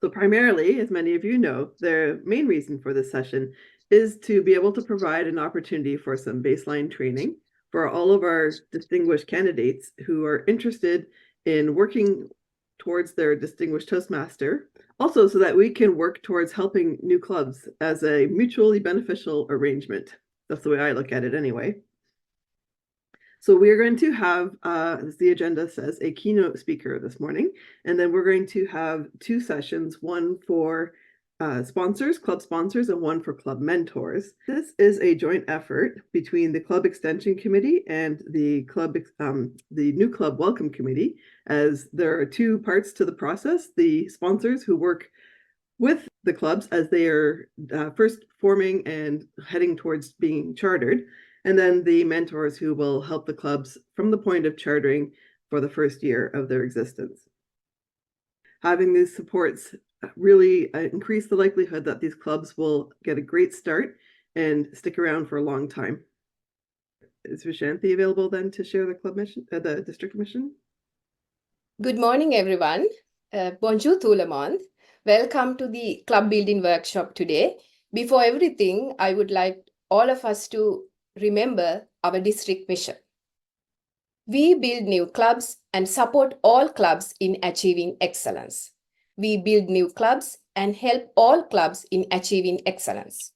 So primarily, as many of you know, the main reason for this session is to be able to provide an opportunity for some baseline training for all of our distinguished candidates who are interested in working towards their distinguished Toastmaster, also so that we can work towards helping new clubs as a mutually beneficial arrangement. That's the way I look at it anyway. So we are going to have, as the agenda says, a keynote speaker this morning, and then we're going to have two sessions, one for sponsors, club sponsors, and one for club mentors. This is a joint effort between the Club Extension Committee and the New Club Welcome Committee, as there are two parts to the process. The sponsors who work with the clubs as they are first forming and heading towards being chartered, and then the mentors who will help the clubs from the point of chartering for the first year of their existence. Having these supports really increase the likelihood that these clubs will get a great start and stick around for a long time. Is Vishanthi available then to share the club mission, the district mission? Good morning, everyone. Bonjour tout le monde. Welcome to the club building workshop today. Before everything, I would like all of us to remember our district mission. We build new clubs and support all clubs in achieving excellence. We build new clubs and help all clubs in achieving excellence.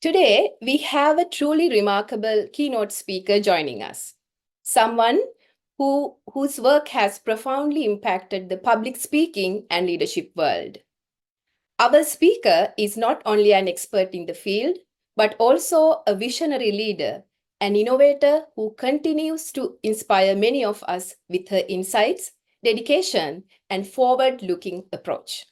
Today, we have a truly remarkable keynote speaker joining us. Someone whose work has profoundly impacted the public speaking and leadership world. Our speaker is not only an expert in the field, but also a visionary leader, an innovator who continues to inspire many of us with her insights, dedication, and forward-looking approach.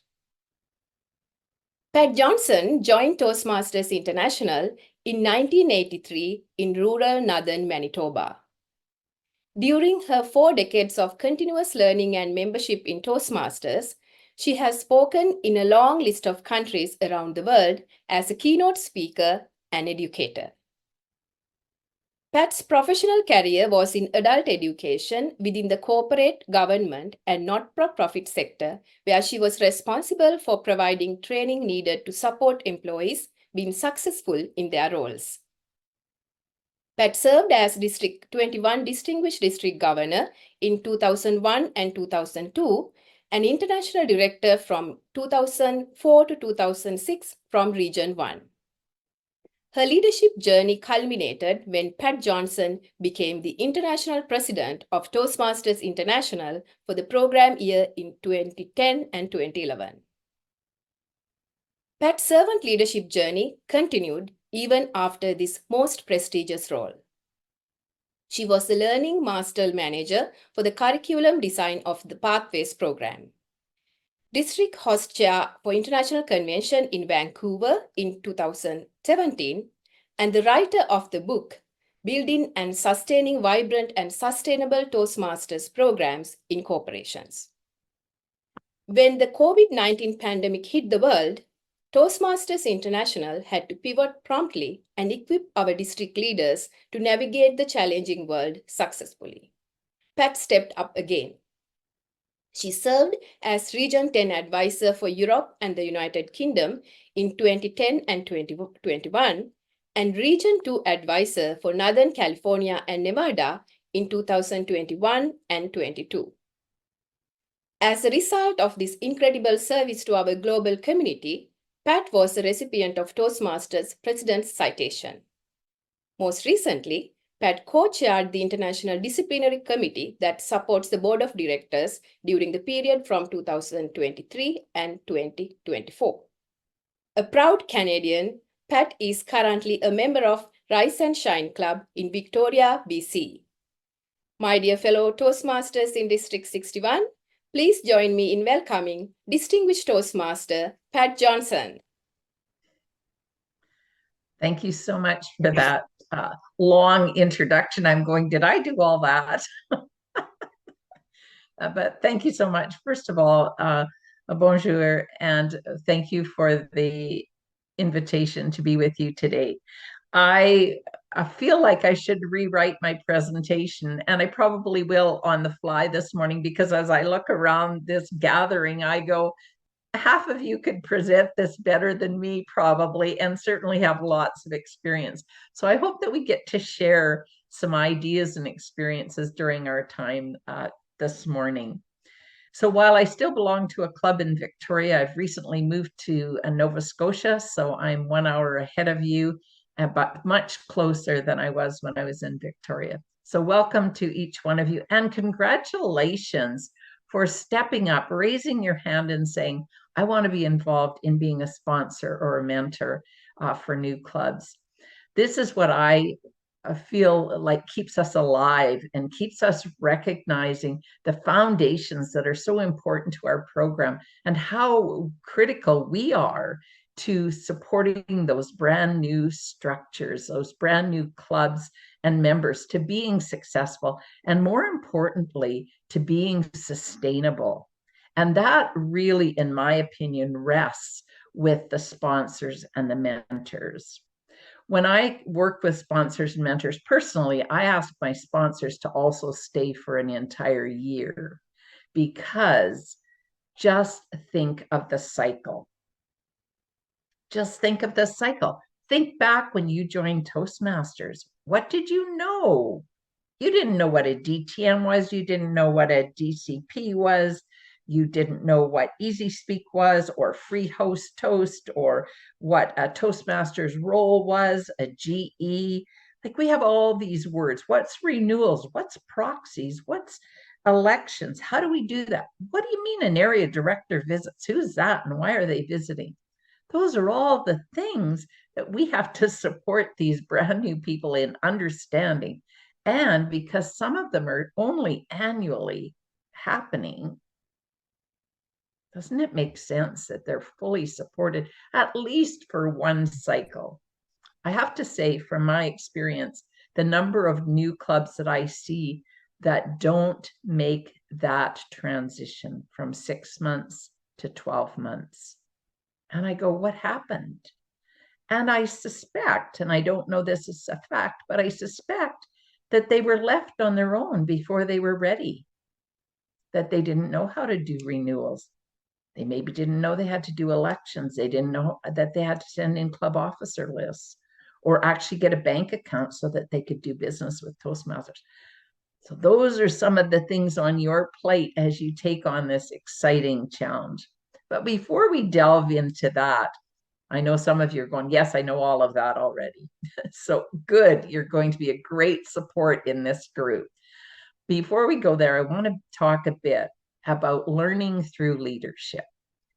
Pat Johnson joined Toastmasters International in 1983 in rural northern Manitoba. During her 4 decades of continuous learning and membership in Toastmasters, she has spoken in a long list of countries around the world as a keynote speaker and educator. Pat's professional career was in adult education within the corporate, government, and not-for-profit sector, where she was responsible for providing training needed to support employees being successful in their roles. Pat served as District 21 Distinguished District Governor in 2001 and 2002, and International Director from 2004 to 2006 from Region 1. Her leadership journey culminated when Pat Johnson became the International President of Toastmasters International for the program year in 2010 and 2011. Pat's servant leadership journey continued even after this most prestigious role. She was the Learning Master Manager for the curriculum design of the Pathways program, District Host Chair for International Convention in Vancouver in 2017, and the writer of the book, Building and Sustaining Vibrant and Sustainable Toastmasters Programs in Corporations. When the COVID-19 pandemic hit the world, Toastmasters International had to pivot promptly and equip our district leaders to navigate the challenging world successfully. Pat stepped up again. She served as Region 10 Advisor for Europe and the United Kingdom in 2010 and 2021, and Region 2 Advisor for Northern California and Nevada in 2021 and 22. As a result of this incredible service to our global community, Pat was a recipient of Toastmasters President's Citation. Most recently, Pat co-chaired the International Disciplinary Committee that supports the Board of Directors during the period from 2023 and 2024. A proud Canadian, Pat is currently a member of Rise and Shine Club in Victoria, BC. My dear fellow Toastmasters in District 61, please join me in welcoming Distinguished Toastmaster Pat Johnson. Thank you so much for that long introduction. I'm going, did I do all that? But thank you so much. First of all, bonjour, and thank you for the invitation to be with you today. I I feel like I should rewrite my presentation, and I probably will on the fly this morning, because as I look around this gathering, I go, half of you could present this better than me probably, and certainly have lots of experience. So I hope that we get to share some ideas and experiences during our time this morning. So while I still belong to a club in Victoria, I've recently moved to Nova Scotia, so I'm 1 hour ahead of you, but much closer than I was when I was in Victoria. So welcome to each one of you, and congratulations for stepping up, raising your hand and saying, I want to be involved in being a sponsor or a mentor for new clubs. This is what I feel like keeps us alive and keeps us recognizing the foundations that are so important to our program, and how critical we are to supporting those brand new structures, those brand new clubs and members to being successful, and more importantly, to being sustainable. And that really, in my opinion, rests with the sponsors and the mentors. When I work with sponsors and mentors personally, I ask my sponsors to also stay for an entire year, because just think of the cycle. Just think of the cycle. Think back when you joined Toastmasters. What did you know? You didn't know what a DTM was. You didn't know what a DCP was. You didn't know what Easy Speak was, or Free Host Toast, or what a Toastmasters role was, a GE. Like, we have all these words. What's renewals? What's proxies? What's elections? How do we do that? What do you mean an area director visits? Who's that, and why are they visiting? Those are all the things that we have to support these brand new people in understanding. And because some of them are only annually happening, doesn't it make sense that they're fully supported at least for one cycle? I have to say, from my experience, the number of new clubs that I see that don't make that transition from 6 months to 12 months. And I go, what happened? And I suspect, and I don't know this is a fact, but I suspect that they were left on their own before they were ready, that they didn't know how to do renewals. They maybe didn't know they had to do elections. They didn't know that they had to send in club officer lists, or actually get a bank account so that they could do business with Toastmasters. So those are some of the things on your plate as you take on this exciting challenge. But before we delve into that, I know some of you are going, yes, I know all of that already. So good, you're going to be a great support in this group. Before we go there, I want to talk a bit about learning through leadership.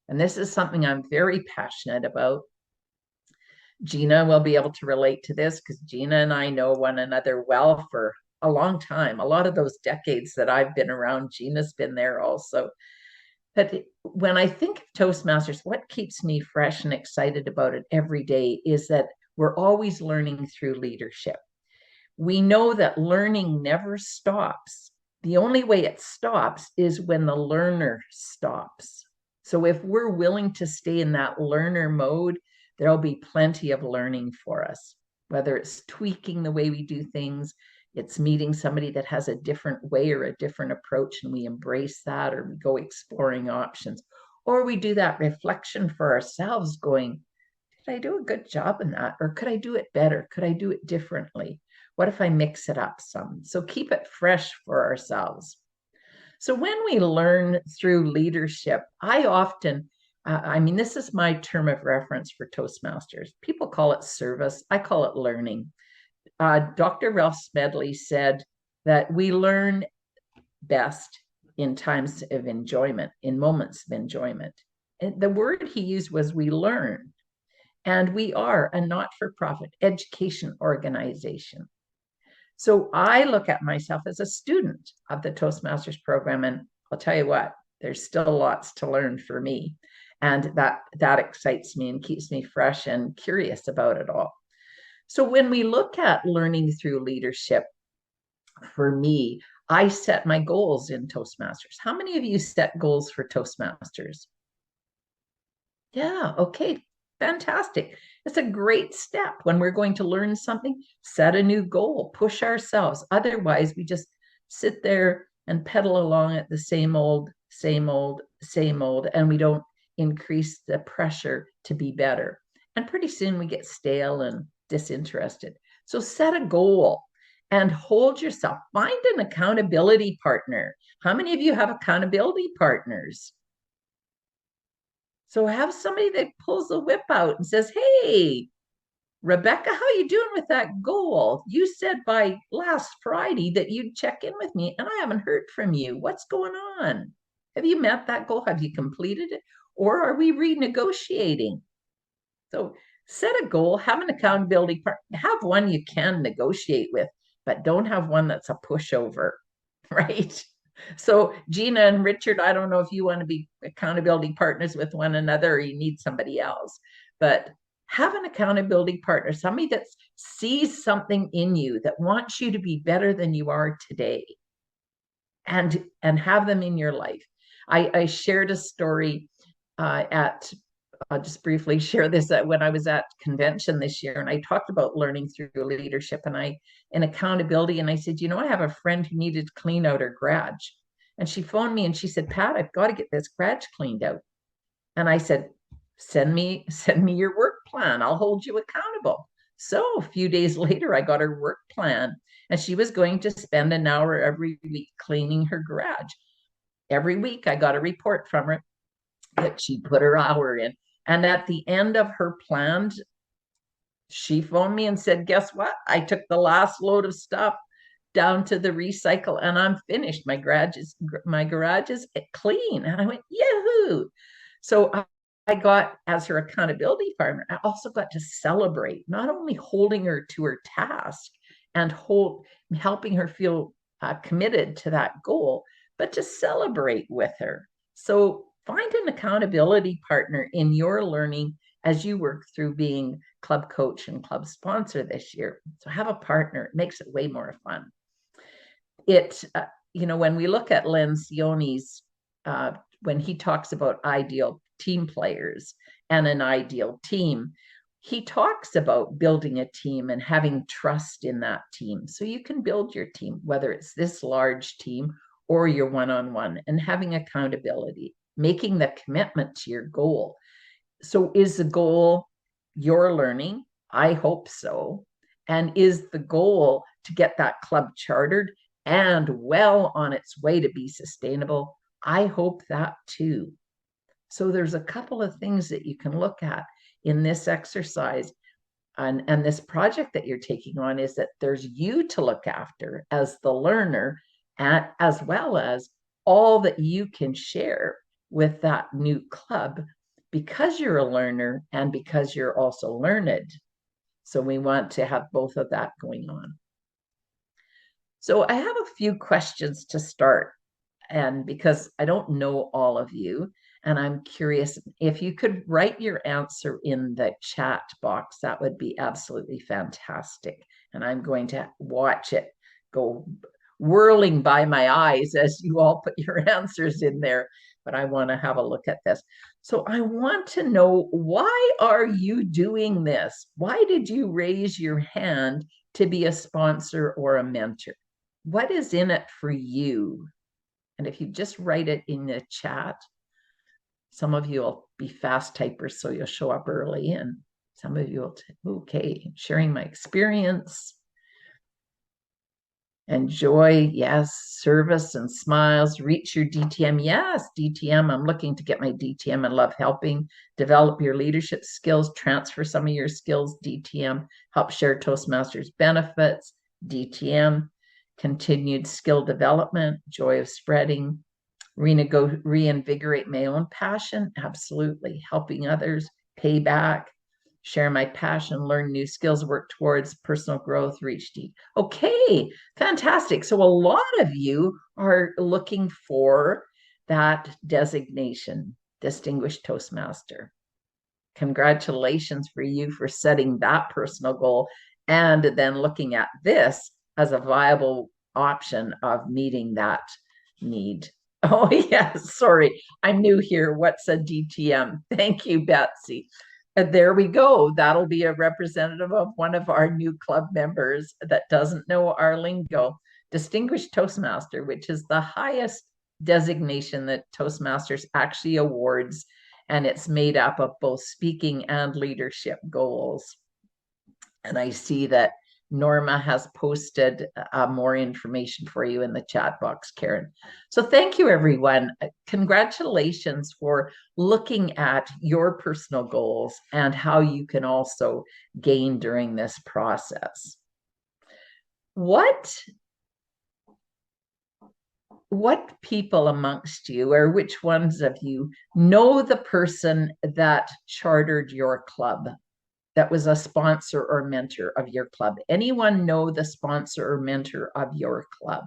And this is something I'm very passionate about. Gina will be able to relate to this, because Gina and I know one another well for a long time. A lot of those decades that I've been around, Gina's been there also. But when I think of Toastmasters, what keeps me fresh and excited about it every day is that we're always learning through leadership. We know that learning never stops. The only way it stops is when the learner stops. So if we're willing to stay in that learner mode, there'll be plenty of learning for us, whether it's tweaking the way we do things, it's meeting somebody that has a different way or a different approach, and we embrace that, or we go exploring options, or we do that reflection for ourselves going, did I do a good job in that? Or could I do it better? Could I do it differently? What if I mix it up some? So keep it fresh for ourselves. So when we learn through leadership, I often, this is my term of reference for Toastmasters. People call it service. I call it learning. Dr. Ralph Smedley said that we learn best in times of enjoyment, in moments of enjoyment. And the word he used was we learn. And we are a not-for-profit education organization. So I look at myself as a student of the Toastmasters program, and I'll tell you what, there's still lots to learn for me. And that excites me and keeps me fresh and curious about it all. So when we look at learning through leadership, for me, I set my goals in Toastmasters. How many of you set goals for Toastmasters? Yeah, okay. Fantastic. It's a great step when we're going to learn something, set a new goal, push ourselves. Otherwise, we just sit there and pedal along at the same old, same old, same old, and we don't increase the pressure to be better. And pretty soon we get stale and disinterested. So set a goal and hold yourself. Find an accountability partner. How many of you have accountability partners? So have somebody that pulls the whip out and says, hey, Rebecca, how you doing with that goal? You said by last Friday that you'd check in with me, and I haven't heard from you. What's going on? Have you met that goal? Have you completed it? Or are we renegotiating? So set a goal, have an accountability partner, have one you can negotiate with, but don't have one that's a pushover, right? So Gina and Richard, I don't know if you want to be accountability partners with one another or you need somebody else, but have an accountability partner, somebody that sees something in you, that wants you to be better than you are today, and have them in your life. I shared a story I'll just briefly share this when I was at convention this year, and I talked about learning through leadership and accountability. And I said, I have a friend who needed to clean out her garage. And she phoned me and she said, Pat, I've got to get this garage cleaned out. And I said, send me your work plan. I'll hold you accountable. So a few days later, I got her work plan, and she was going to spend an hour every week cleaning her garage. Every week, I got a report from her that she put her hour in. And at the end of her plan, she phoned me and said, guess what? I took the last load of stuff down to the recycle and I'm finished. My garage is clean. And I went, yahoo. So I got, as her accountability partner, I also got to celebrate, not only holding her to her task and helping her feel committed to that goal, but to celebrate with her. So find an accountability partner in your learning as you work through being club coach and club sponsor this year. So have a partner. It makes it way more fun. When we look at Lencioni's, when he talks about ideal team players and an ideal team, he talks about building a team and having trust in that team. So you can build your team, whether it's this large team or your one-on-one, and having accountability, making the commitment to your goal. So is the goal your learning? I hope so. And is the goal to get that club chartered and well on its way to be sustainable? I hope that too. So there's a couple of things that you can look at in this exercise and this project that you're taking on, is that there's you to look after as the learner, as well as all that you can share with that new club, because you're a learner and because you're also learned. So we want to have both of that going on. So I have a few questions to start, and because I don't know all of you, and I'm curious if you could write your answer in the chat box, that would be absolutely fantastic. And I'm going to watch it go whirling by my eyes as you all put your answers in there, but I want to have a look at this. So I want to know, why are you doing this? Why did you raise your hand to be a sponsor or a mentor? What is in it for you? And if you just write it in the chat, some of you will be fast typers, so you'll show up early, and some of you will, okay, sharing my experience. And joy, yes. Service and smiles. Reach your DTM, yes. DTM, I'm looking to get my DTM and love helping. Develop your leadership skills, transfer some of your skills, DTM. Help share Toastmasters benefits, DTM. Continued skill development, joy of spreading. Reinvigorate my own passion, absolutely. Helping others, payback. Share my passion, learn new skills, work towards personal growth, reach deep. Okay, fantastic. So a lot of you are looking for that designation, Distinguished Toastmaster. Congratulations for you for setting that personal goal and then looking at this as a viable option of meeting that need. Oh, yes, sorry. I'm new here. What's a DTM? Thank you, Betsy. There we go. That'll be a representative of one of our new club members that doesn't know our lingo. Distinguished Toastmaster, which is the highest designation that Toastmasters actually awards, and it's made up of both speaking and leadership goals. And I see that Norma has posted more information for you in the chat box, Karen. So thank you, everyone. Congratulations for looking at your personal goals and how you can also gain during this process. What people amongst you, or which ones of you, know the person that chartered your club, that was a sponsor or mentor of your club? Anyone know the sponsor or mentor of your club?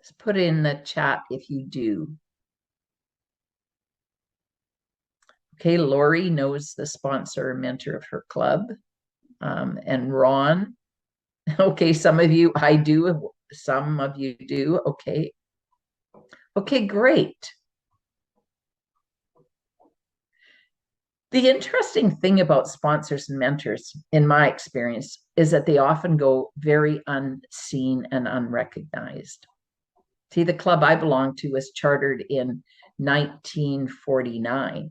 Just put it in the chat if you do. Okay, Lori knows the sponsor or mentor of her club. And Ron. Okay, some of you, I do. Some of you do. Okay. Okay, great. The interesting thing about sponsors and mentors, in my experience, is that they often go very unseen and unrecognized. See, the club I belong to was chartered in 1949.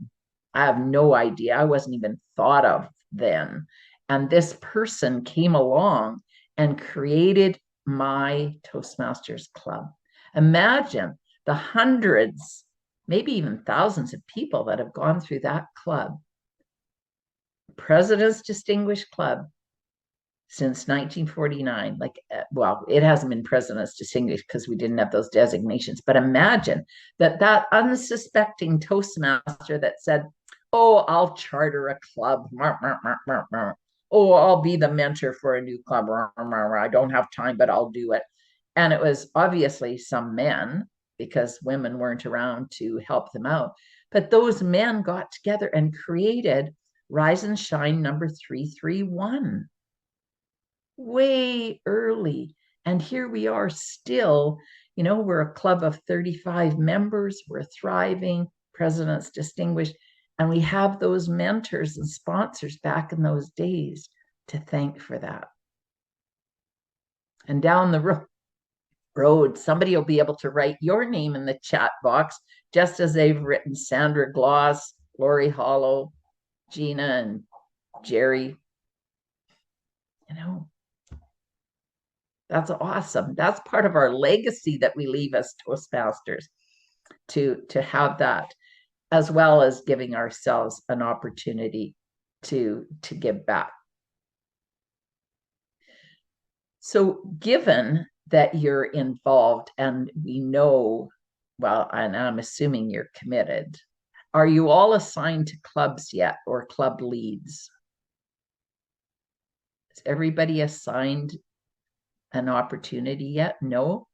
I have no idea. I wasn't even thought of then. And this person came along and created my Toastmasters club. Imagine the hundreds, maybe even thousands of people that have gone through that club. President's Distinguished Club since 1949. Like, well, it hasn't been President's Distinguished because we didn't have those designations. But imagine that unsuspecting Toastmaster that said, oh, I'll charter a club. Oh, I'll be the mentor for a new club. I don't have time, but I'll do it. And it was obviously some men, because women weren't around to help them out. But those men got together and created Rise and Shine number 331 way early. And here we are still, you know, we're a club of 35 members. We're thriving, President's Distinguished. And we have those mentors and sponsors back in those days to thank for that. And down the road, somebody will be able to write your name in the chat box, just as they've written Sandra Gloss, Lori Hollow, Gina, and Jerry. You know, that's awesome. That's part of our legacy that we leave as Toastmasters, to have that, as well as giving ourselves an opportunity to give back. So given that you're involved and we know, well, and I'm assuming you're committed, are you all assigned to clubs yet, or club leads? Is everybody assigned an opportunity yet? No?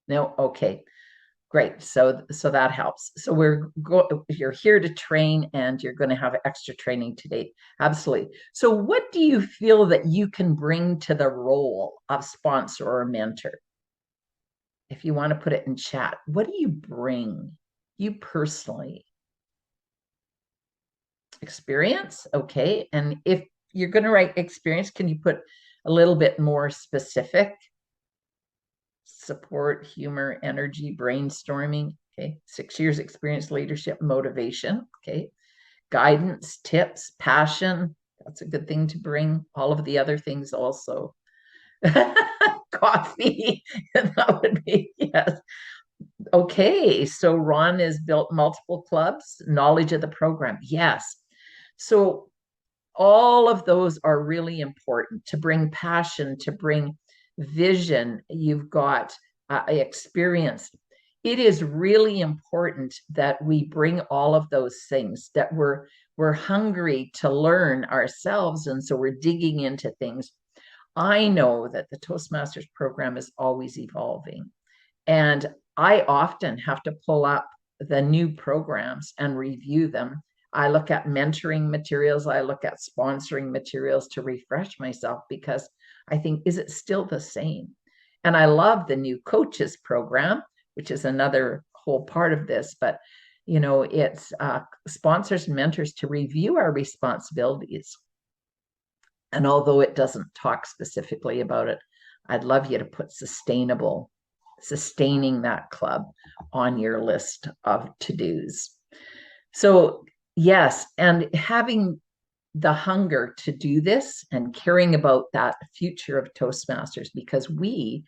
No? Okay, great. So that helps. So you're here to train, and you're going to have extra training today. Absolutely. So what do you feel that you can bring to the role of sponsor or mentor? If you want to put it in chat, what do you bring, you personally? Experience? Okay. And if you're going to write experience, can you put a little bit more specific? Support, humor, energy, brainstorming. Okay. 6 years experience, leadership, motivation. Okay. Guidance, tips, passion. That's a good thing to bring. All of the other things also. Coffee. That would be, yes. Okay. So Ron has built multiple clubs, knowledge of the program. Yes. So all of those are really important to bring passion, to bring vision. You've got experience. It is really important that we bring all of those things, that we're hungry to learn ourselves. And so we're digging into things. I know that the Toastmasters program is always evolving. And I often have to pull up the new programs and review them. I look at mentoring materials. I look at sponsoring materials to refresh myself, because I think, is it still the same? And I love the new coaches program, which is another whole part of this. But It's sponsors and mentors to review our responsibilities. And although it doesn't talk specifically about it, I'd love you to put sustaining that club on your list of to-dos. So yes, and having the hunger to do this and caring about that future of Toastmasters, because we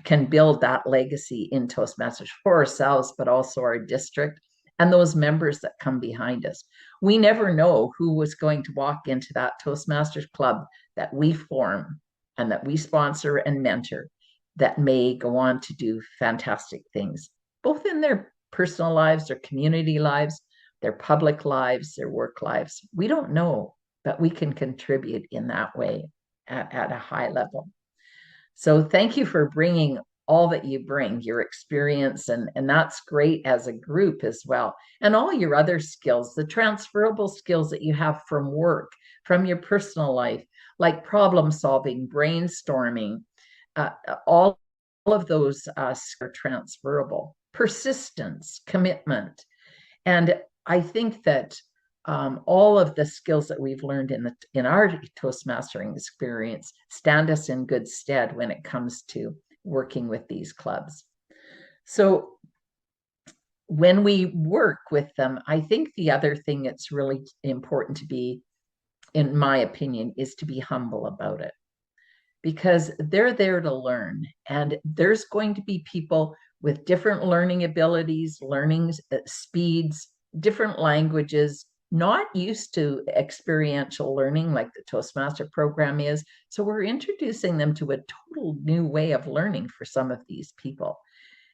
can build that legacy in Toastmasters for ourselves, but also our district and those members that come behind us. We never know who was going to walk into that Toastmasters club that we form and that we sponsor and mentor, that may go on to do fantastic things, both in their personal lives, their community lives, their public lives, their work lives. We don't know, but we can contribute in that way at a high level. So thank you for bringing all that you bring, your experience, and that's great as a group as well. And all your other skills, the transferable skills that you have from work, from your personal life, like problem solving, brainstorming, all of those are transferable. Persistence, commitment. And I think that all of the skills that we've learned in our Toastmastering experience stand us in good stead when it comes to working with these clubs. So when we work with them, I think the other thing that's really important to be, in my opinion, is to be humble about it, because they're there to learn, and there's going to be people with different learning abilities, learning speeds, different languages, not used to experiential learning like the Toastmaster program is. So we're introducing them to a total new way of learning for some of these people.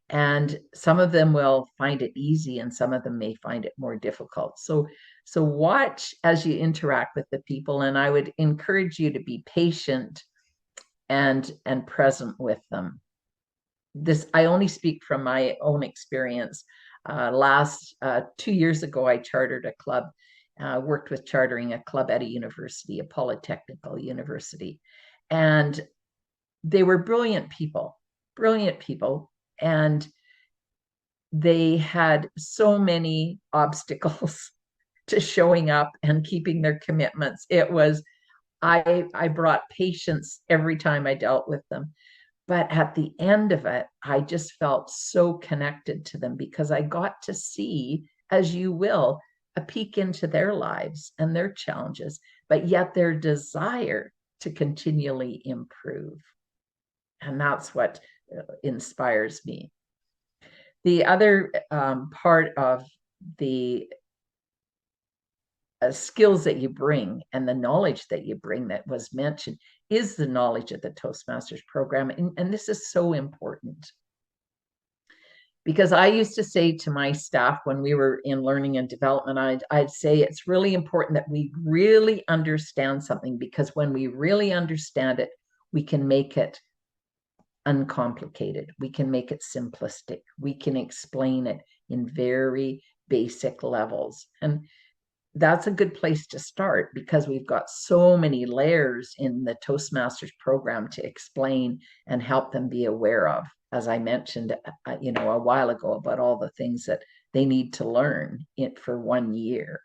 And some of them will find it easy and some of them may find it more difficult. So watch as you interact with the people, and I would encourage you to be patient and present with them. This, I only speak from my own experience. 2 years ago, I chartered a club, worked with chartering a club at a university, a polytechnical university. And they were brilliant people. And they had so many obstacles to showing up and keeping their commitments. It was, I brought patience every time I dealt with them. But at the end of it, I just felt so connected to them, because I got to see, as you will, a peek into their lives and their challenges, but yet their desire to continually improve. And that's what inspires me. The other part of the skills that you bring and the knowledge that you bring that was mentioned is the knowledge of the Toastmasters program. And this is so important, because I used to say to my staff when we were in learning and development, I'd say it's really important that we really understand something, because when we really understand it, we can make it uncomplicated. We can make it simplistic. We can explain it in very basic levels. And that's a good place to start, because we've got so many layers in the Toastmasters program to explain and help them be aware of, as I mentioned, a while ago, about all the things that they need to learn for 1 year.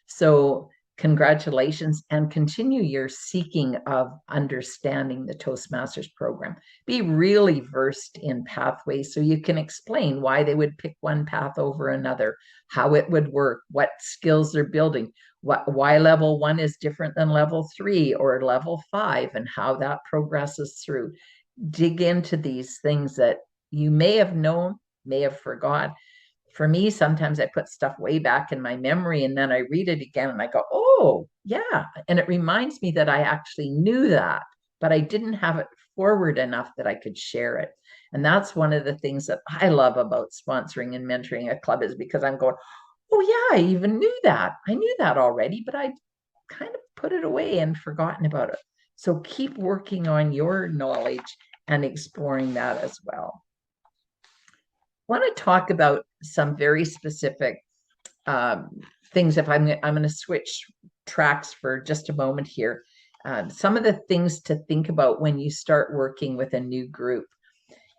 So congratulations, and continue your seeking of understanding the Toastmasters program. Be really versed in pathways so you can explain why they would pick one path over another, how it would work, what skills they're building, why level 1 is different than level 3 or level 5, and how that progresses through. Dig into these things that you may have known, may have forgot. For me, sometimes I put stuff way back in my memory, and then I read it again and I go, oh, yeah. And it reminds me that I actually knew that, but I didn't have it forward enough that I could share it. And that's one of the things that I love about sponsoring and mentoring a club, is because I'm going, oh, yeah, I even knew that. I knew that already, but I kind of put it away and forgotten about it. So keep working on your knowledge and exploring that as well. I want to talk about some very specific things. If I'm going to switch tracks for just a moment here. Some of the things to think about when you start working with a new group.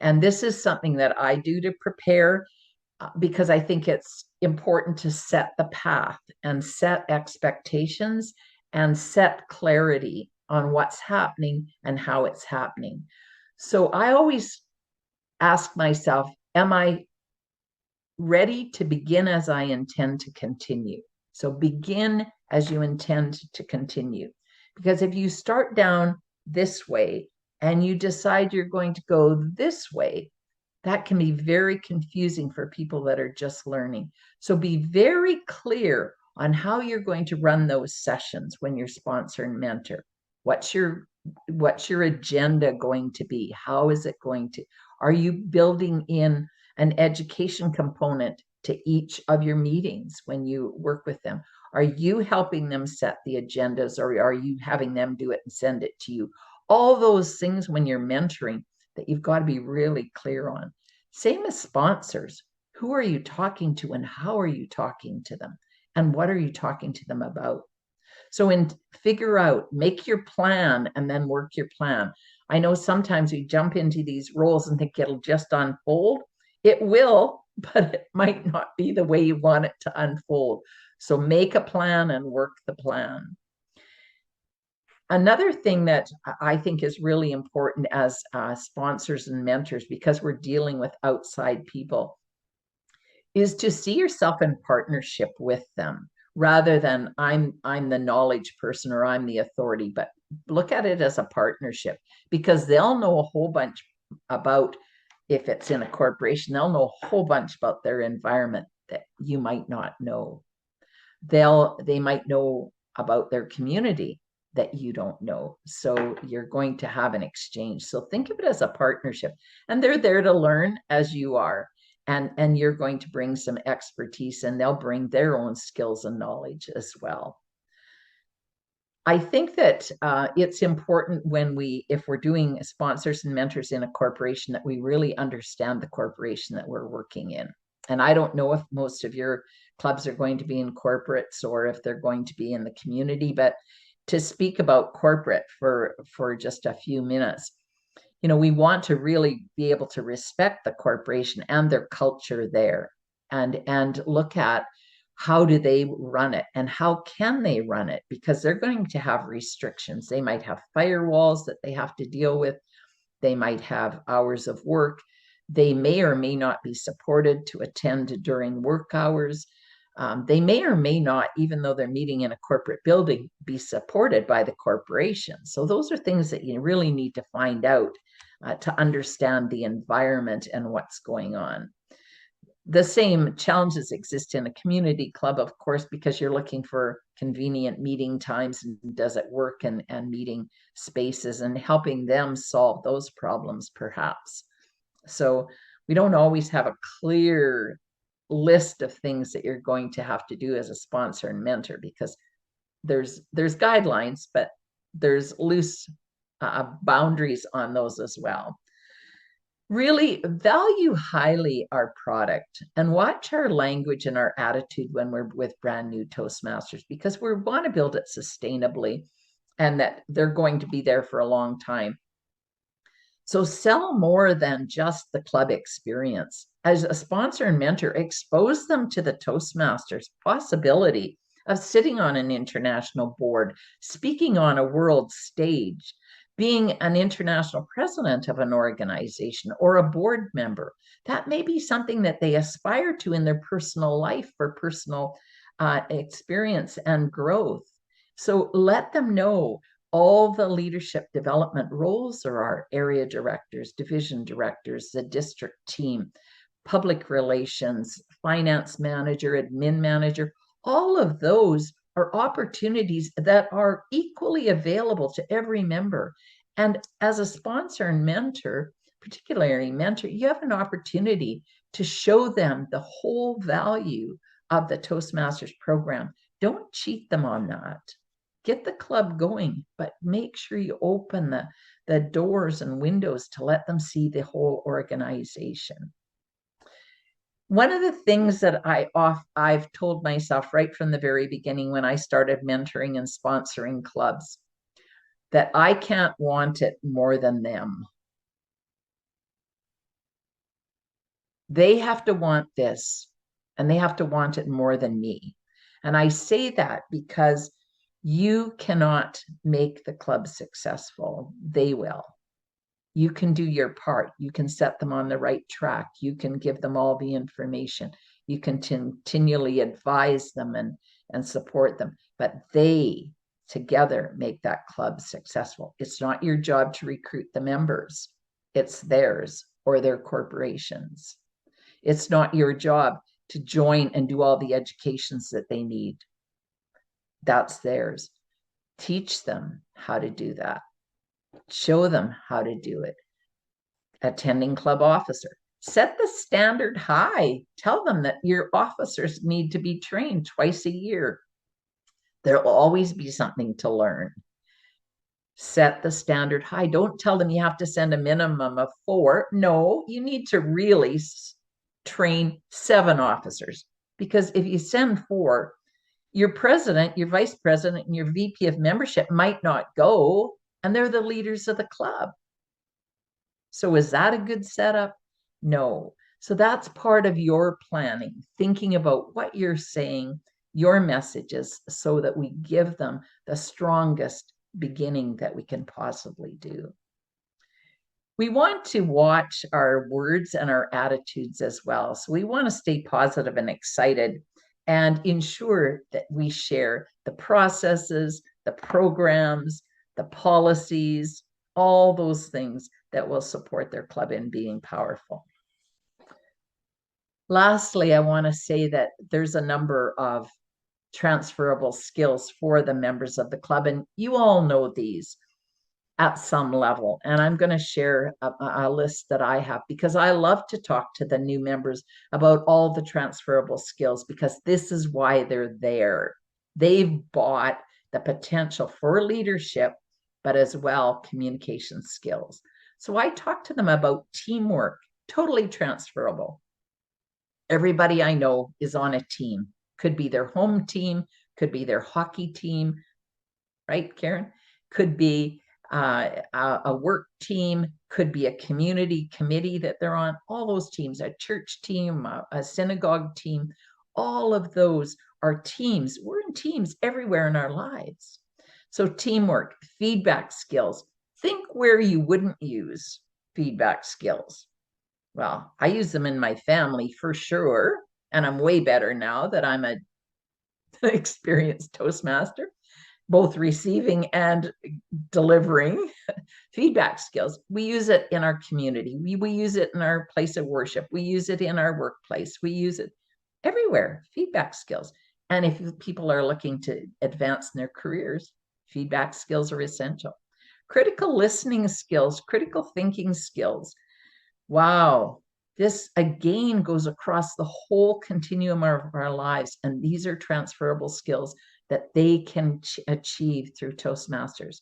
And this is something that I do to prepare. because I think it's important to set the path and set expectations and set clarity on what's happening and how it's happening. So I always ask myself, am I ready to begin as I intend to continue? So begin as you intend to continue. Because if you start down this way and you decide you're going to go this way, that can be very confusing for people that are just learning. So be very clear on how you're going to run those sessions when you're sponsor and mentor. What's your agenda going to be? How is it going to? Are you building in an education component to each of your meetings when you work with them? Are you helping them set the agendas, or are you having them do it and send it to you? All those things when you're mentoring that you've got to be really clear on. Same as sponsors. Who are you talking to and how are you talking to them? And what are you talking to them about? So figure out, make your plan and then work your plan. I know sometimes we jump into these roles and think it'll just unfold. It will, but it might not be the way you want it to unfold. So make a plan and work the plan. Another thing that I think is really important as sponsors and mentors, because we're dealing with outside people, is to see yourself in partnership with them rather than I'm the knowledge person or I'm the authority, but look at it as a partnership, because they'll know a whole bunch about, if it's in a corporation, they'll know a whole bunch about their environment that you might not know. They might know about their community that you don't know. So you're going to have an exchange. So think of it as a partnership, and they're there to learn as you are. And you're going to bring some expertise, and they'll bring their own skills and knowledge as well. I think that it's important if we're doing sponsors and mentors in a corporation, that we really understand the corporation that we're working in. And I don't know if most of your clubs are going to be in corporates or if they're going to be in the community, but to speak about corporate for just a few minutes, we want to really be able to respect the corporation and their culture there, and look at how do they run it and how can they run it, because they're going to have restrictions. They might have firewalls that they have to deal with. They might have hours of work. They may or may not be supported to attend during work hours. They may or may not, even though they're meeting in a corporate building, be supported by the corporation. So those are things that you really need to find out to understand the environment and what's going on. The same challenges exist in a community club, of course, because you're looking for convenient meeting times and does it work, and meeting spaces and helping them solve those problems perhaps. So we don't always have a clear list of things that you're going to have to do as a sponsor and mentor, because there's guidelines, but there's loose boundaries on those as well. Really value highly our product and watch our language and our attitude when we're with brand new Toastmasters, because we want to build it sustainably and that they're going to be there for a long time. So sell more than just the club experience. As a sponsor and mentor, expose them to the Toastmasters possibility of sitting on an international board, speaking on a world stage, being an international president of an organization or a board member. That may be something that they aspire to in their personal life for personal experience and growth. So let them know all the leadership development roles there are: area directors, division directors, the district team, public relations, finance manager, admin manager. All of those are opportunities that are equally available to every member. And as a sponsor and mentor, particularly mentor, you have an opportunity to show them the whole value of the Toastmasters program. Don't cheat them on that. Get the club going, but make sure you open the doors and windows to let them see the whole organization. One of the things that I've told myself right from the very beginning when I started mentoring and sponsoring clubs, that I can't want it more than them. They have to want this, and they have to want it more than me. And I say that because you cannot make the club successful. They will. You can do your part. You can set them on the right track. You can give them all the information. You can continually advise them and support them. But they together make that club successful. It's not your job to recruit the members. It's theirs or their corporations. It's not your job to join and do all the educations that they need. That's theirs. Teach them how to do that. Show them how to do it. Attending club officer. Set the standard high. Tell them that your officers need to be trained twice a year. There'll always be something to learn. Set the standard high. Don't tell them you have to send a minimum of 4. No, you need to really train 7 officers, because if you send 4, your president, your vice president, and your VP of membership might not go, and they're the leaders of the club. So is that a good setup? No. So that's part of your planning, thinking about what you're saying, your messages, so that we give them the strongest beginning that we can possibly do. We want to watch our words and our attitudes as well. So we want to stay positive and excited and ensure that we share the processes, the programs, the policies, all those things that will support their club in being powerful. Lastly, I want to say that there's a number of transferable skills for the members of the club, and you all know these at some level. And I'm going to share a list that I have, because I love to talk to the new members about all the transferable skills, because this is why they're there. They've bought the potential for leadership, but as well communication skills. So I talk to them about teamwork, totally transferable. Everybody I know is on a team. Could be their home team, could be their hockey team, right, Karen? Could be a work team, could be a community committee that they're on, all those teams, a church team, a synagogue team, all of those are teams. We're in teams everywhere in our lives. So teamwork, feedback skills. Think where you wouldn't use feedback skills. Well, I use them in my family for sure, and I'm way better now that I'm an experienced Toastmaster, both receiving and delivering feedback skills. We use it in our community. We use it in our place of worship. We use it in our workplace. We use it everywhere, feedback skills. And if people are looking to advance in their careers, feedback skills are essential. Critical listening skills, critical thinking skills. Wow, this again goes across the whole continuum of our lives. And these are transferable skills that they can achieve through Toastmasters.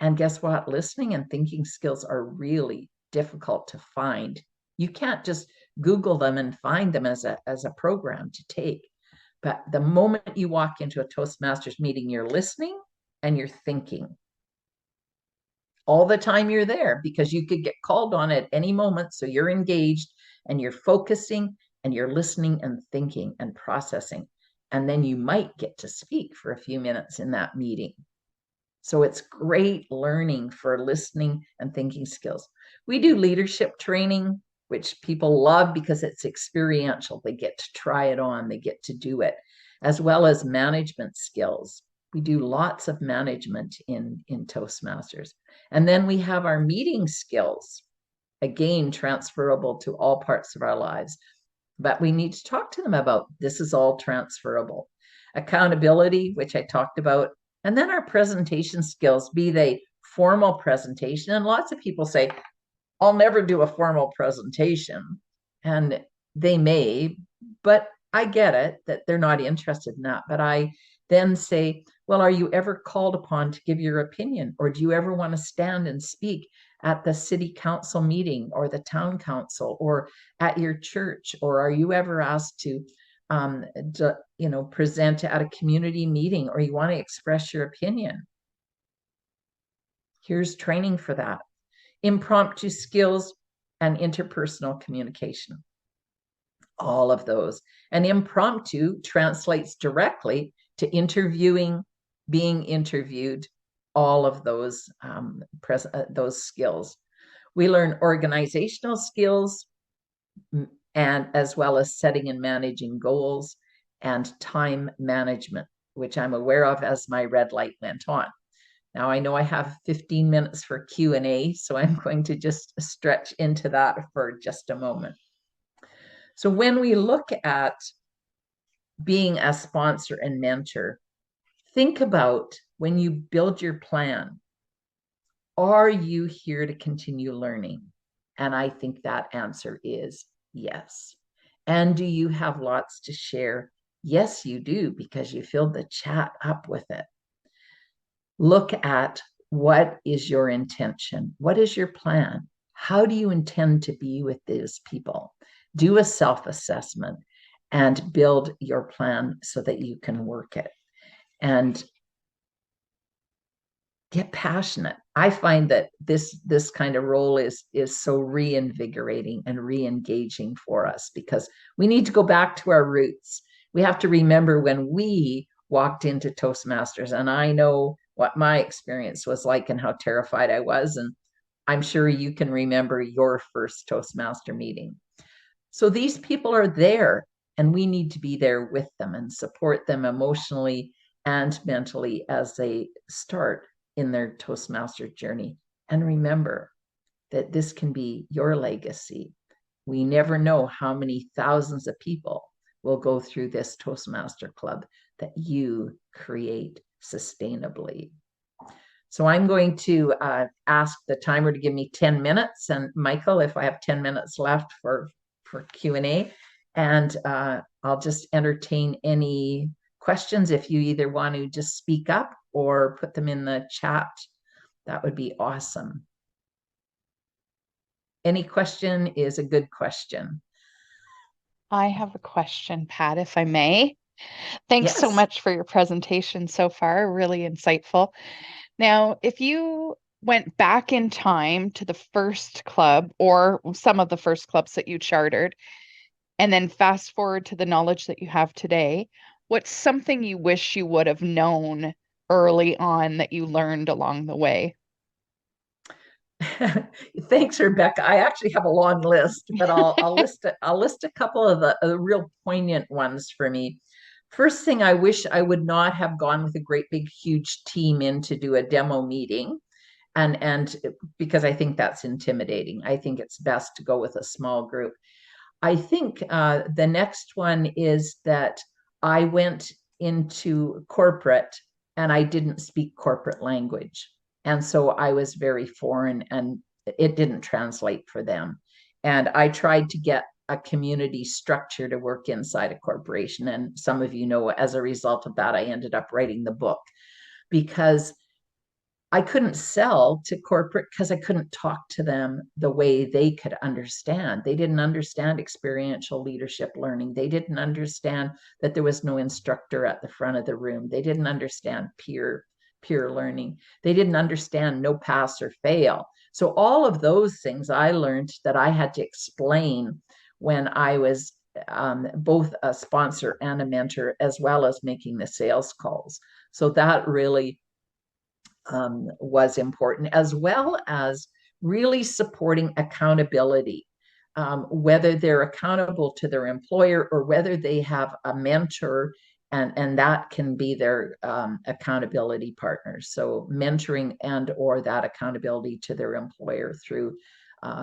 And guess what? Listening and thinking skills are really difficult to find. You can't just Google them and find them as a program to take. But the moment you walk into a Toastmasters meeting, you're listening and you're thinking. All the time you're there, because you could get called on at any moment. So you're engaged and you're focusing and you're listening and thinking and processing. And then you might get to speak for a few minutes in that meeting. So it's great learning for listening and thinking skills. We do leadership training, which people love because it's experiential. They get to try it on, they get to do it, as well as management skills. We do lots of management in Toastmasters. And then we have our meeting skills, again, transferable to all parts of our lives. But we need to talk to them about this is all transferable. Accountability, which I talked about, and then our presentation skills, be they formal presentation. And lots of people say, I'll never do a formal presentation. And they may, but I get it that they're not interested in that. But I then say, well, are you ever called upon to give your opinion? Or do you ever want to stand and speak at the city council meeting or the town council or at your church? Or are you ever asked to present at a community meeting, or you want to express your opinion? Here's training for that. Impromptu skills and interpersonal communication. all of those. And impromptu translates directly to interviewing, being interviewed, all of those skills. We learn organizational skills, and as well as setting and managing goals and time management, which I'm aware of as my red light went on. Now I know I have 15 minutes for Q&A, so I'm going to just stretch into that for just a moment. So when we look at being a sponsor and mentor, think about when you build your plan, are you here to continue learning? And I think that answer is yes. And do you have lots to share? Yes, you do, because you filled the chat up with it. Look at what is your intention? What is your plan? How do you intend to be with these people? Do a self-assessment and build your plan so that you can work it. And get passionate. I find that this kind of role is so reinvigorating and re-engaging for us, because we need to go back to our roots. We have to remember when we walked into Toastmasters, and I know what my experience was like and how terrified I was, and I'm sure you can remember your first Toastmaster meeting. So these people are there, and we need to be there with them and support them emotionally and mentally as they start in their Toastmaster journey. And remember that this can be your legacy. We never know how many thousands of people will go through this Toastmaster Club that you create sustainably. So I'm going to ask the timer to give me 10 minutes. And Michael, if I have 10 minutes left for Q&A, and I'll just entertain any questions. If you either want to just speak up or put them in the chat, that would be awesome. Any question is a good question. I have a question, Pat, if I may. Thanks so Yes. much for your presentation so far, really insightful. Now, if you went back in time to the first club or some of the first clubs that you chartered, and then fast forward to the knowledge that you have today, what's something you wish you would have known early on that you learned along the way? Thanks, Rebecca. I actually have a long list, but I'll list a couple of the real poignant ones for me. First thing, I wish I would not have gone with a great big huge team in to do a demo meeting, and because I think that's intimidating. I think it's best to go with a small group. I think the next one is that I went into corporate and I didn't speak corporate language. And so I was very foreign and it didn't translate for them. And I tried to get a community structure to work inside a corporation. And some of you know, as a result of that, I ended up writing the book, because I couldn't sell to corporate because I couldn't talk to them the way they could understand. They didn't understand experiential leadership learning. They didn't understand that there was no instructor at the front of the room. They didn't understand peer learning. They didn't understand no pass or fail. So all of those things I learned that I had to explain when I was both a sponsor and a mentor, as well as making the sales calls. So that really was important, as well as really supporting accountability, whether they're accountable to their employer or whether they have a mentor, and that can be their accountability partners. So mentoring and or that accountability to their employer through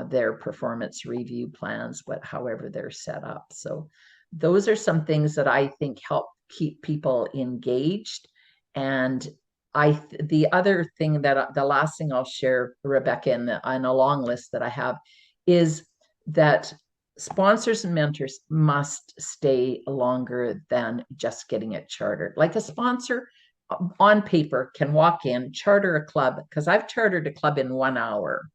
their performance review plans, however they're set up. So those are some things that I think help keep people engaged. And the other thing that the last thing I'll share, Rebecca, on a long list that I have, is that sponsors and mentors must stay longer than just getting it chartered. Like a sponsor on paper can walk in, charter a club, because I've chartered a club in 1 hour.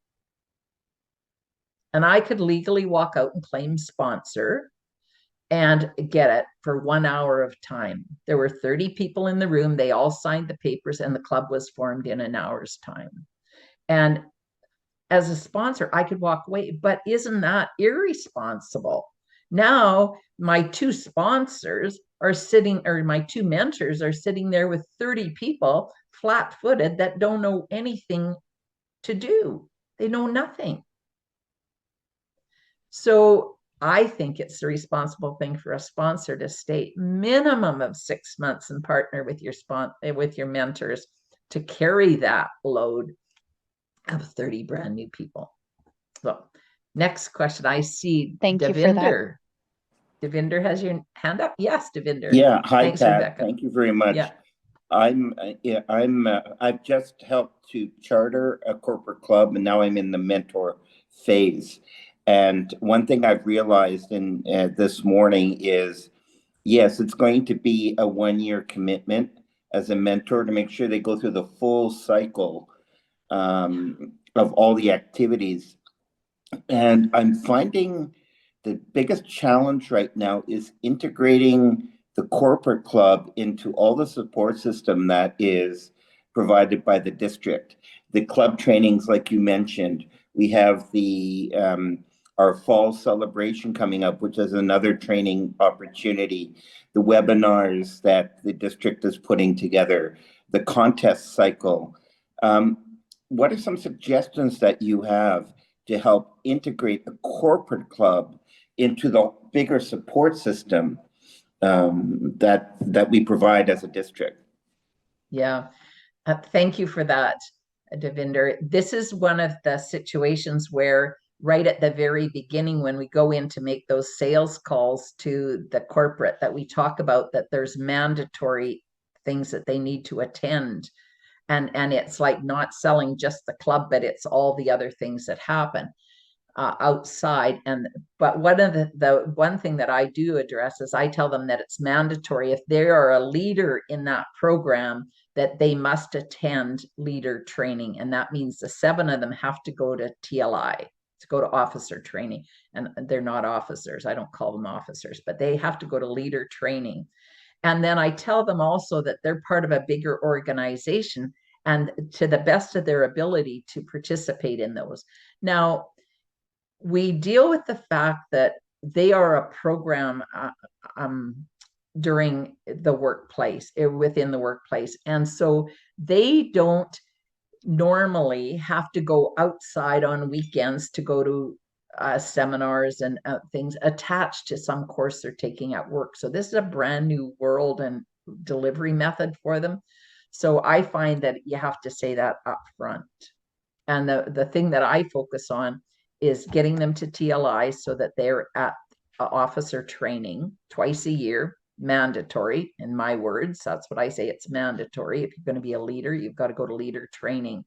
And I could legally walk out and claim sponsor and get it for 1 hour of time. There were 30 people in the room. They all signed the papers and the club was formed in an hour's time. And as a sponsor, I could walk away, but isn't that irresponsible? Now my two sponsors are sitting, or my two mentors are sitting there with 30 people flat-footed that don't know anything to do. They know nothing. So I think it's the responsible thing for a sponsor to stay minimum of 6 months and partner with your mentors to carry that load of 30 brand new people. So next question, I see Thank you for that. Devinder. Devinder has your hand up. Yes, Devinder. Yeah, hi, Thanks, Pat. Rebecca. Thank you very much. Yeah. I've just helped to charter a corporate club, and now I'm in the mentor phase. And one thing I've realized in this morning is, yes, it's going to be a 1-year commitment as a mentor to make sure they go through the full cycle of all the activities. And I'm finding the biggest challenge right now is integrating the corporate club into all the support system that is provided by the district. The club trainings, like you mentioned, we have the our fall celebration coming up, which is another training opportunity. The webinars that the district is putting together, the contest cycle. What are some suggestions that you have to help integrate the corporate club into the bigger support system that we provide as a district? Yeah, thank you for that, Devinder. This is one of the situations where right at the very beginning, when we go in to make those sales calls to the corporate, that we talk about that there's mandatory things that they need to attend. And it's like not selling just the club, but it's all the other things that happen outside. But the one thing that I do address is I tell them that it's mandatory if they are a leader in that program that they must attend leader training, and that means the 7 of them have to go to TLI, to go to officer training. And they're not officers, I don't call them officers, but they have to go to leader training. And then I tell them also that they're part of a bigger organization and to the best of their ability to participate in those. Now, we deal with the fact that they are a program during the workplace, within the workplace. And so they don't normally have to go outside on weekends to go to seminars and things attached to some course they're taking at work. So this is a brand new world and delivery method for them. So I find that you have to say that up front. And the thing that I focus on is getting them to TLI so that they're at officer training twice a year, mandatory, in my words. That's what I say, it's mandatory. If you're going to be a leader, you've got to go to leader training.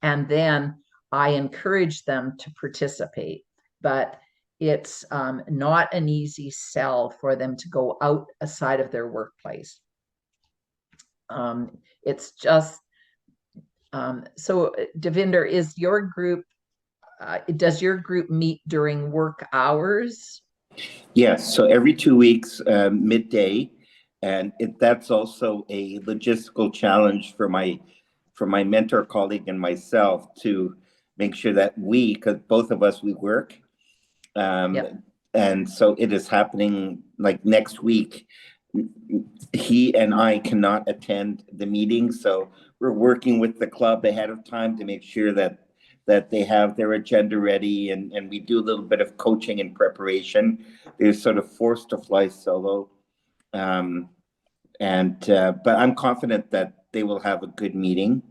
And then I encourage them to participate, but it's not an easy sell for them to go outside of their workplace. It's just, so Devinder, is your group, does your group meet during work hours? Yes, so every 2 weeks, midday, and that's also a logistical challenge for my mentor colleague and myself to make sure that because both of us, we work, and so it is happening like next week. He and I cannot attend the meeting, so we're working with the club ahead of time to make sure that they have their agenda ready, and we do a little bit of coaching and preparation. They're sort of forced to fly solo. But I'm confident that they will have a good meeting.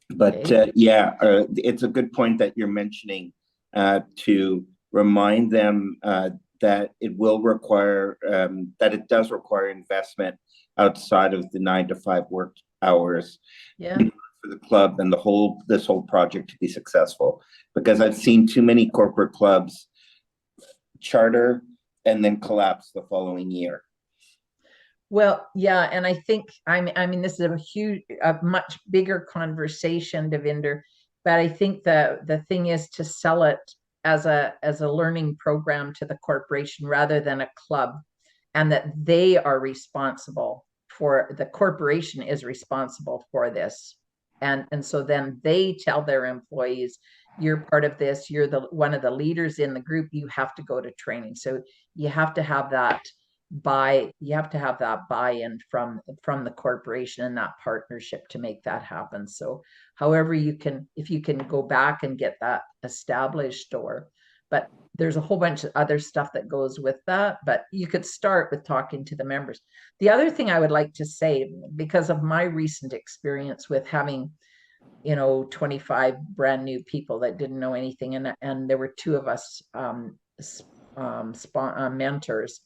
But it's a good point that you're mentioning to remind them that it will require, that it does require investment outside of the 9 to 5 work hours. Yeah. For the club and this whole project to be successful, because I've seen too many corporate clubs charter and then collapse the following year. Well, yeah, and I think I mean this is a much bigger conversation, Devinder, but I think the thing is to sell it as a learning program to the corporation rather than a club, and that they are responsible for, the corporation is responsible for this. And so then they tell their employees, you're part of this, you're the one of the leaders in the group, you have to go to training. So you have to have that buy-in from the corporation and that partnership to make that happen. So however you can, if you can go back and get that established, but there's a whole bunch of other stuff that goes with that, but you could start with talking to the members. The other thing I would like to say, because of my recent experience with having 25 brand new people that didn't know anything, and there were two of us mentors,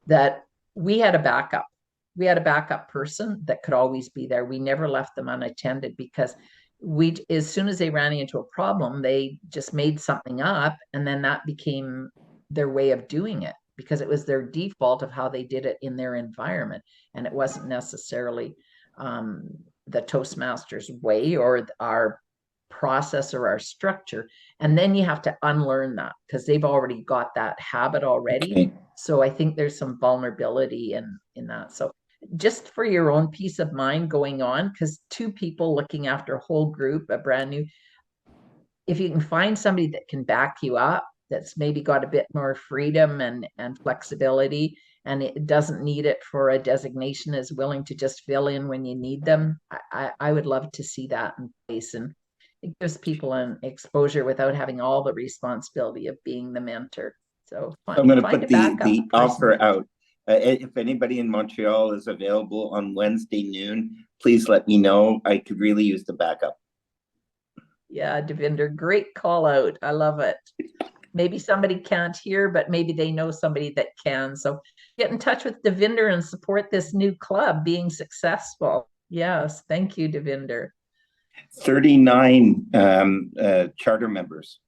that we had a backup. We had a backup person that could always be there. We never left them unattended, because as soon as they ran into a problem, they just made something up, and then that became their way of doing it, because it was their default of how they did it in their environment, and it wasn't necessarily the Toastmasters way or our process or our structure. And then you have to unlearn that, because they've already got that habit already. Okay. So I think there's some vulnerability in that. So just for your own peace of mind going on, because two people looking after a whole group, a brand new, if you can find somebody that can back you up, that's maybe got a bit more freedom and flexibility, and it doesn't need it for a designation, is willing to just fill in when you need them, I would love to see that in place. And it gives people an exposure without having all the responsibility of being the mentor. So I'm going to put the offer out. If anybody in Montreal is available on Wednesday noon, please let me know. I could really use the backup. Yeah, Devinder, great call out. I love it. Maybe somebody can't hear, but maybe they know somebody that can. So get in touch with Devinder and support this new club being successful. Yes, thank you, Devinder. 39 charter members.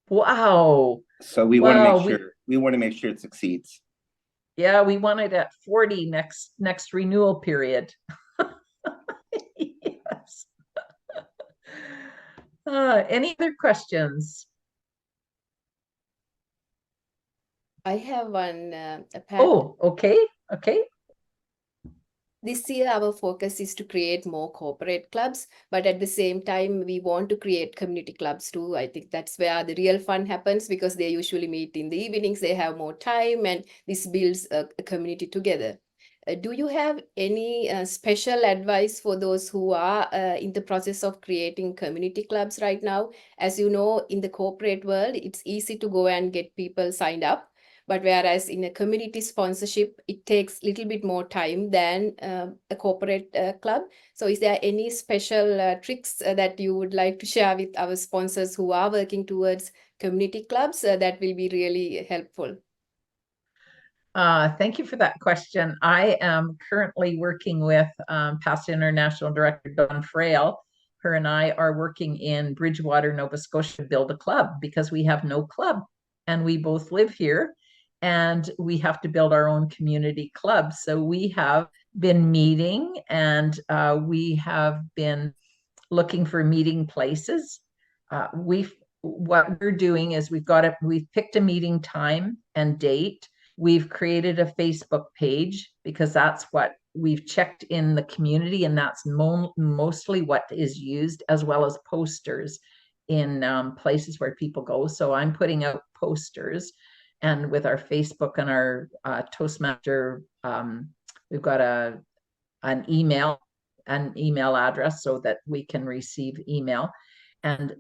Wow. So we want to make sure it succeeds. Yeah, we want it at 40 next renewal period. Yes. Any other questions? I have one. Oh, okay. This year, our focus is to create more corporate clubs, but at the same time, we want to create community clubs too. I think that's where the real fun happens, because they usually meet in the evenings, they have more time, and this builds a community together. Do you have any special advice for those who are in the process of creating community clubs right now? As you know, in the corporate world, it's easy to go and get people signed up. But whereas in a community sponsorship, it takes a little bit more time than a corporate club. So is there any special tricks that you would like to share with our sponsors who are working towards community clubs that will be really helpful? Thank you for that question. I am currently working with past International Director Dawn Frail. Her and I are working in Bridgewater, Nova Scotia, to build a club, because we have no club, and we both live here, and we have to build our own community club. So we have been meeting, and we have been looking for meeting places. What we're doing is we've picked a meeting time and date. We've created a Facebook page, because that's what we've checked in the community, and that's mostly what is used, as well as posters in places where people go. So I'm putting out posters, and with our Facebook and our Toastmaster, we've got an email address so that we can receive email. And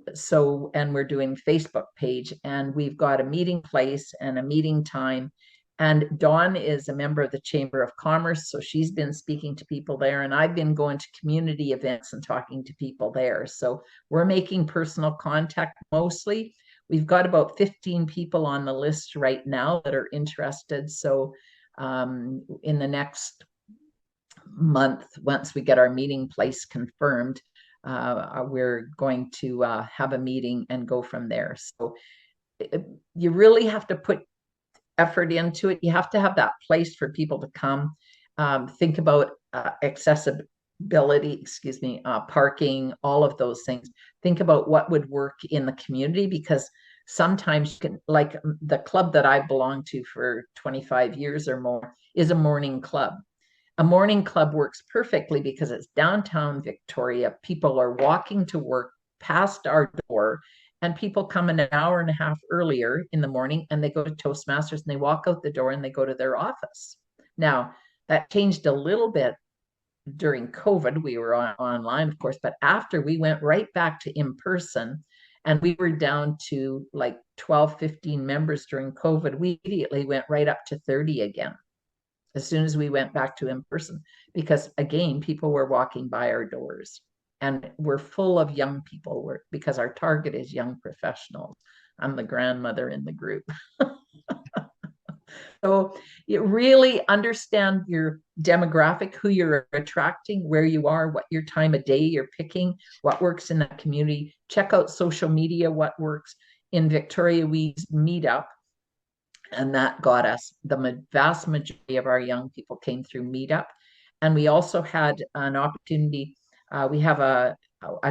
we're doing Facebook page, and we've got a meeting place and a meeting time. And Dawn is a member of the Chamber of Commerce, so she's been speaking to people there, and I've been going to community events and talking to people there. So we're making personal contact mostly. We've got about 15 people on the list right now that are interested. So in the next month, once we get our meeting place confirmed, we're going to have a meeting and go from there. So you really have to put effort into it. You have to have that place for people to come. Think about accessibility, parking, all of those things. Think about what would work in the community, because sometimes you can, like the club that I belong to for 25 years or more is a morning club. A morning club works perfectly because it's downtown Victoria. People are walking to work past our door, and people come an hour and a half earlier in the morning, and they go to Toastmasters, and they walk out the door and they go to their office. Now, that changed a little bit during COVID. We were online, of course, but after, we went right back to in person, and we were down to like 12, 15 members during COVID. We immediately went right up to 30 again as soon as we went back to in person, because again, people were walking by our doors, and we're full of young people, because our target is young professionals. I'm the grandmother in the group. So you really understand your demographic, who you're attracting, where you are, what your time of day you're picking, what works in that community. Check out social media, what works. In Victoria, we meet up, and that got us, the vast majority of our young people came through Meetup. And we also had an opportunity, we have a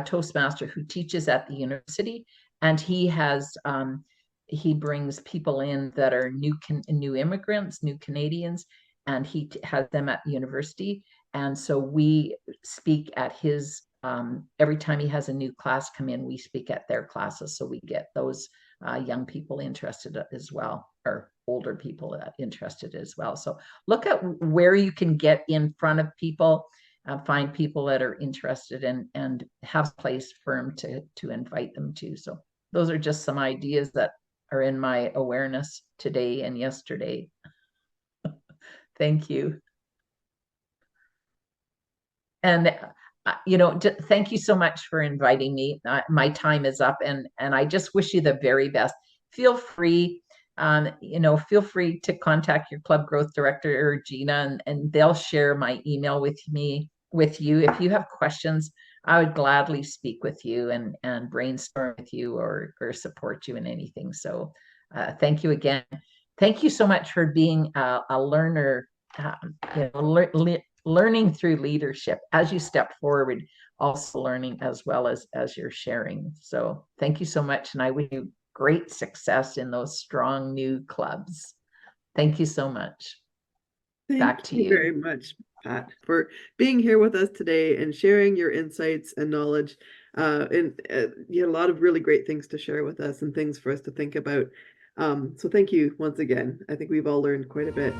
Toastmaster who teaches at the university, and he brings people in that are new immigrants, new Canadians, and he has them at the university. And so we speak at his, every time he has a new class come in, we speak at their classes. So we get those young people interested as well, or older people interested as well. So look at where you can get in front of people, find people that are interested, and have a place for them to invite them to. So those are just some ideas that are in my awareness today and yesterday. Thank you. And thank you so much for inviting me. My time is up, and I just wish you the very best. Feel free, feel free to contact your club growth director or Gina, and they'll share my email with you. If you have questions, I would gladly speak with you and brainstorm with you, or support you in anything. So thank you again. Thank you so much for being a learner, learning through leadership as you step forward, also learning as well as you're sharing. So thank you so much, and I wish you great success in those strong new clubs. Thank you so much. Back to you. Thank you very much, Pat, for being here with us today and sharing your insights and knowledge. You had a lot of really great things to share with us, and things for us to think about. So thank you once again. I think we've all learned quite a bit.